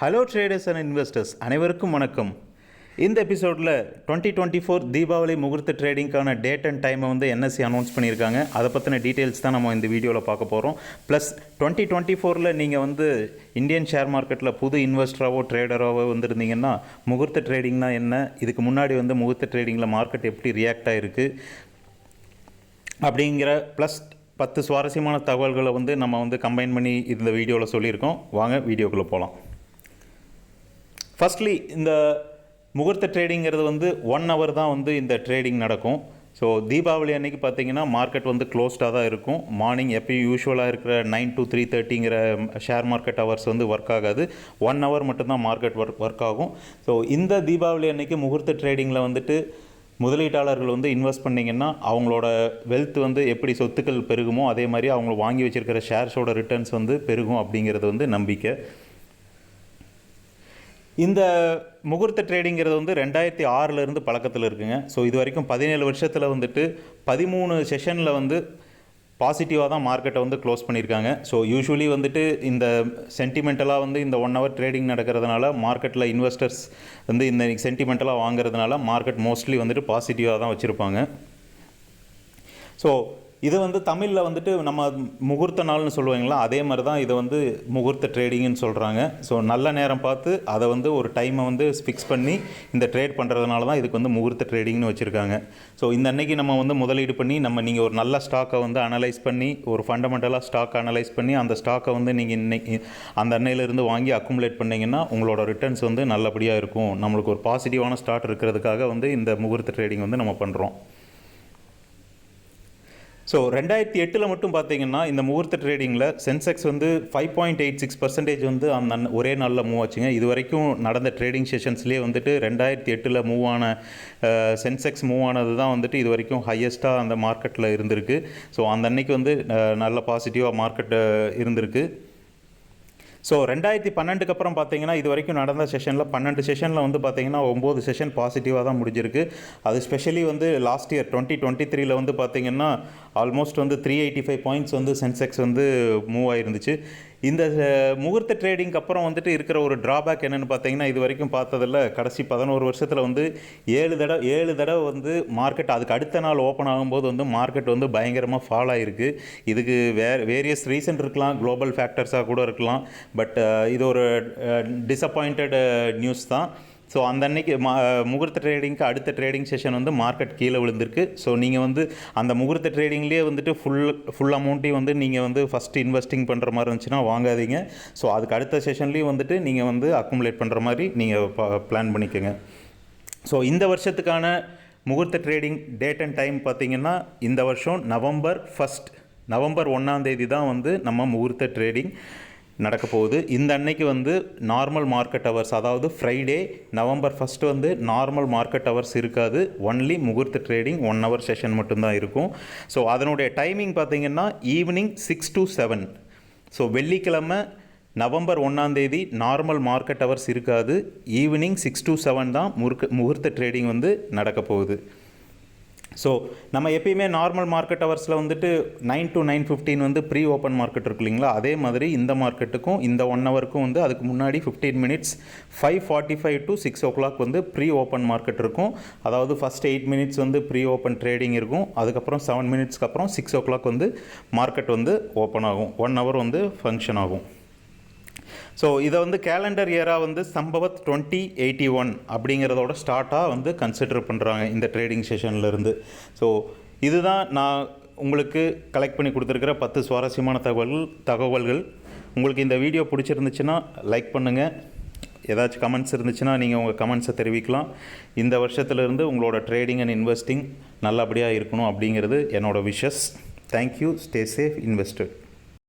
Hello traders and investors அனைவருக்கும் வணக்கம். இந்த எபிசோடில் 2024 தீபாவளி முகூர்த்த ட்ரேடிங்கான டேட் அண்ட் டைமை வந்து என்எஸ்சி அனௌன்ஸ் பண்ணியிருக்காங்க. அதை பற்றின டீட்டெயில்ஸ் தான் நம்ம இந்த வீடியோவில் பார்க்க போகிறோம். ப்ளஸ் 2024 நீங்கள் வந்து இந்தியன் ஷேர் மார்க்கெட்டில் புது இன்வெஸ்டராகவோ ட்ரேடராகவோ வந்துருந்தீங்கன்னா முகூர்த்த ட்ரேடிங்னா என்ன, இதுக்கு முன்னாடி வந்து முகூர்த்த ட்ரேடிங்கில் மார்க்கெட் எப்படி ரியாக்ட் ஆகிருக்கு அப்படிங்கிற ப்ளஸ் 10 சுவாரஸ்யமான தகவல்களை வந்து நம்ம வந்து கம்பைன் பண்ணி இந்த வீடியோவில் சொல்லியிருக்கோம். வாங்க வீடியோக்குள்ளே போகலாம். ஃபர்ஸ்ட்லி இந்த முகூர்த்த ட்ரேடிங்கிறது வந்து 1 hour தான் வந்து இந்த ட்ரேடிங் நடக்கும். ஸோ தீபாவளி அன்றைக்கி பார்த்திங்கன்னா மார்க்கெட் வந்து க்ளோஸ்டாக தான் இருக்கும். மார்னிங் எப்பயும் யூஸ்வலாக இருக்கிற 9 to 3:30ங்கிற ஷேர் மார்க்கெட் ஹவர்ஸ் வந்து ஒர்க் ஆகாது. 1 hour மட்டும்தான் மார்க்கெட் ஒர்க் ஆகும். ஸோ இந்த தீபாவளி அன்றைக்கி முகூர்த்த ட்ரேடிங்கில் வந்துட்டு முதலீட்டாளர்கள் வந்து இன்வெஸ்ட் பண்ணிங்கன்னா அவங்களோட வெல்த் வந்து எப்படி சொத்துக்கள் பெருகுமோ அதே மாதிரி அவங்க வாங்கி வச்சுருக்கிற ஷேர்ஸோட ரிட்டர்ன்ஸ் வந்து பெருகும் அப்படிங்கிறது வந்து நம்பிக்கை. இந்த முகூர்த்த ட்ரேடிங்கிறது வந்து 2006 பழக்கத்தில் இருக்குங்க. ஸோ இது வரைக்கும் 17 வருஷத்தில் வந்துட்டு 13 செஷனில் வந்து பாசிட்டிவாக தான் மார்க்கெட்டை வந்து க்ளோஸ் பண்ணியிருக்காங்க. ஸோ யூஸ்வலி வந்துட்டு இந்த சென்டிமெண்டலாக வந்து இந்த 1 hour ட்ரேடிங் நடக்கிறதுனால மார்க்கெட்டில் இன்வெஸ்டர்ஸ் வந்து இந்த சென்டிமெண்டலாக வாங்குறதுனால மார்க்கெட் மோஸ்ட்லி வந்துட்டு பாசிட்டிவாக தான் வச்சுருப்பாங்க. ஸோ இது வந்து தமிழில் வந்துட்டு நம்ம முகூர்த்த நாள்னு சொல்லுவாங்களா, அதே மாதிரி தான் இதை வந்து முகூர்த்த ட்ரேடிங்னு சொல்கிறாங்க. ஸோ நல்ல நேரம் பார்த்து அதை வந்து ஒரு டைமை வந்து ஃபிக்ஸ் பண்ணி இந்த ட்ரேட் பண்ணுறதுனால தான் இதுக்கு வந்து முகூர்த்த ட்ரேடிங்னு வச்சுருக்காங்க. ஸோ இந்த அன்னைக்கு நம்ம வந்து முதலீடு பண்ணி நீங்கள் ஒரு நல்ல ஸ்டாக்கை வந்து அனலைஸ் பண்ணி ஒரு ஃபண்டமெண்டலாக ஸ்டாக் அனலைஸ் பண்ணி அந்த ஸ்டாக்கை வந்து நீங்கள் இன்னைக்கு அந்த அன்னையிலேருந்து வாங்கி அக்குமுலேட் பண்ணிங்கன்னா உங்களோட ரிட்டர்ன்ஸ் வந்து நல்லபடியாக இருக்கும். நம்மளுக்கு ஒரு பாசிட்டிவான ஸ்டார்ட் இருக்கிறதுக்காக வந்து இந்த முகூர்த்த ட்ரேடிங் வந்து நம்ம பண்ணுறோம். ஸோ 2008 மட்டும் பார்த்தீங்கன்னா இந்த முகூர்த்த ட்ரேடிங்கில் சென்செக்ஸ் வந்து 5.86% வந்து அந்த ஒரே நாளில் மூவ் ஆச்சுங்க. இது வரைக்கும் நடந்த ட்ரேடிங் செஷன்ஸ்லேயே வந்துட்டு 2008 மூவ் ஆன சென்செக்ஸ் மூவ் ஆனது தான் வந்துட்டு இது வரைக்கும் ஹையஸ்ட்டாக அந்த மார்க்கெட்டில் இருந்திருக்கு. ஸோ அந்த அன்னைக்கு வந்து நல்ல பாசிட்டிவாக மார்க்கெட் இருந்திருக்கு. ஸோ 2012 அப்புறம் பார்த்தீங்கன்னா இது வரைக்கும் நடந்த செஷனில் 12 செஷனில் வந்து பார்த்தீங்கன்னா 9 செஷன் பாசிட்டிவாக தான் முடிஞ்சிருக்கு. அது ஸ்பெஷலி வந்து லாஸ்ட் இயர் 2023 வந்து பார்த்தீங்கன்னா ஆல்மோஸ்ட் வந்து 385 பாயிண்ட்ஸ் வந்து சென்செக்ஸ் வந்து மூவ் ஆகிருந்துச்சு. இந்த முகூர்த்த ட்ரேடிங்க்கு அப்புறம் வந்துட்டு இருக்கிற ஒரு ட்ராபேக் என்னென்னு பார்த்தீங்கன்னா இது வரைக்கும் பார்த்ததில் கடைசி 11 வருஷத்தில் வந்து 7 தடவை வந்து மார்க்கெட் அதுக்கு அடுத்த நாள் ஓப்பன் ஆகும்போது வந்து மார்க்கெட் வந்து பயங்கரமாக ஃபால் ஆகிருக்கு. இதுக்கு வேரியஸ் ரீசன் இருக்கலாம், குளோபல் ஃபேக்டர்ஸாக கூட இருக்கலாம். பட் இது ஒரு டிசப்பாயிண்டட் நியூஸ் தான். ஸோ அந்த அன்னைக்கு முகூர்த்த ட்ரேடிங்க்கு அடுத்த ட்ரேடிங் செஷன் வந்து மார்க்கெட் கீழே விழுந்திருக்கு. ஸோ நீங்கள் வந்து அந்த முகூர்த்த ட்ரேடிங்லேயே வந்துட்டு ஃபுல் அமௌண்ட்டையும் வந்து நீங்கள் வந்து ஃபஸ்ட்டு இன்வெஸ்டிங் பண்ணுற மாதிரி இருந்துச்சுன்னா வாங்காதீங்க. ஸோ அதுக்கு அடுத்த செஷன்லேயும் வந்துட்டு நீங்கள் வந்து அக்குமுலேட் பண்ணுற மாதிரி நீங்கள் பிளான் பண்ணிக்கோங்க. ஸோ இந்த வருஷத்துக்கான முகூர்த்த ட்ரேடிங் டேட் அண்ட் டைம் பார்த்திங்கன்னா இந்த வருஷம் நவம்பர் 1 தான் வந்து நம்ம முகூர்த்த ட்ரேடிங் நடக்க போகுது. இந்த அன்னைக்கு வந்து நார்மல் மார்க்கெட் ஹவர்ஸ், அதாவது ஃப்ரைடே நவம்பர் 1 வந்து நார்மல் மார்க்கெட் ஹவர்ஸ் இருக்காது. ஒன்லி முகூர்த்த ட்ரேடிங் 1 hour செஷன் மட்டும்தான் இருக்கும். ஸோ அதனுடைய டைமிங் பார்த்திங்கன்னா ஈவினிங் 6 to 7. ஸோ வெள்ளிக்கிழமை நவம்பர் 1 நார்மல் மார்க்கெட் ஹவர்ஸ் இருக்காது. ஈவினிங் 6 to 7 தான் முகூர்த்த ட்ரேடிங் வந்து நடக்க போகுது. ஸோ நம்ம எப்பயுமே நார்மல் மார்க்கெட் ஹவர்ஸில் வந்துட்டு 9 to 9:15 வந்து ப்ரீ ஓப்பன் மார்க்கெட் இருக்கு இல்லைங்களா, அதே மாதிரி இந்த மார்க்கெட்டுக்கும் இந்த 1 hourக்கும் வந்து அதுக்கு முன்னாடி 15 minutes 5:45 to 6 o'clock வந்து ப்ரீ ஓப்பன் மார்க்கெட் இருக்கும். அதாவது ஃபஸ்ட் 8 minutes வந்து ப்ரீ ஓப்பன் ட்ரேடிங் இருக்கும். அதுக்கப்புறம் 7 minutesக்கு அப்புறம் 6 o'clock வந்து மார்க்கெட் வந்து ஓப்பன் ஆகும். 1 hour வந்து ஃபங்க்ஷன் ஆகும். ஸோ இதை வந்து கேலண்டர் இயராக வந்து சம்பவத் 2081 அப்படிங்கிறதோட ஸ்டார்ட்டாக வந்து கன்சிடர் பண்ணுறாங்க இந்த ட்ரேடிங் செஷன்லேருந்து. ஸோ இதுதான் நான் உங்களுக்கு கலெக்ட் பண்ணி கொடுத்துருக்கிற 10 சுவாரஸ்யமான தகவல்கள். உங்களுக்கு இந்த வீடியோ பிடிச்சிருந்துச்சுன்னா லைக் பண்ணுங்கள். ஏதாச்சும் கமெண்ட்ஸ் இருந்துச்சுன்னா நீங்கள் உங்கள் கமெண்ட்ஸை தெரிவிக்கலாம். இந்த வருஷத்துலேருந்து உங்களோட ட்ரேடிங் அண்ட் இன்வெஸ்டிங் நல்லபடியாக இருக்கணும் அப்படிங்கிறது என்னோடய wishes. Thank you. Stay safe investor.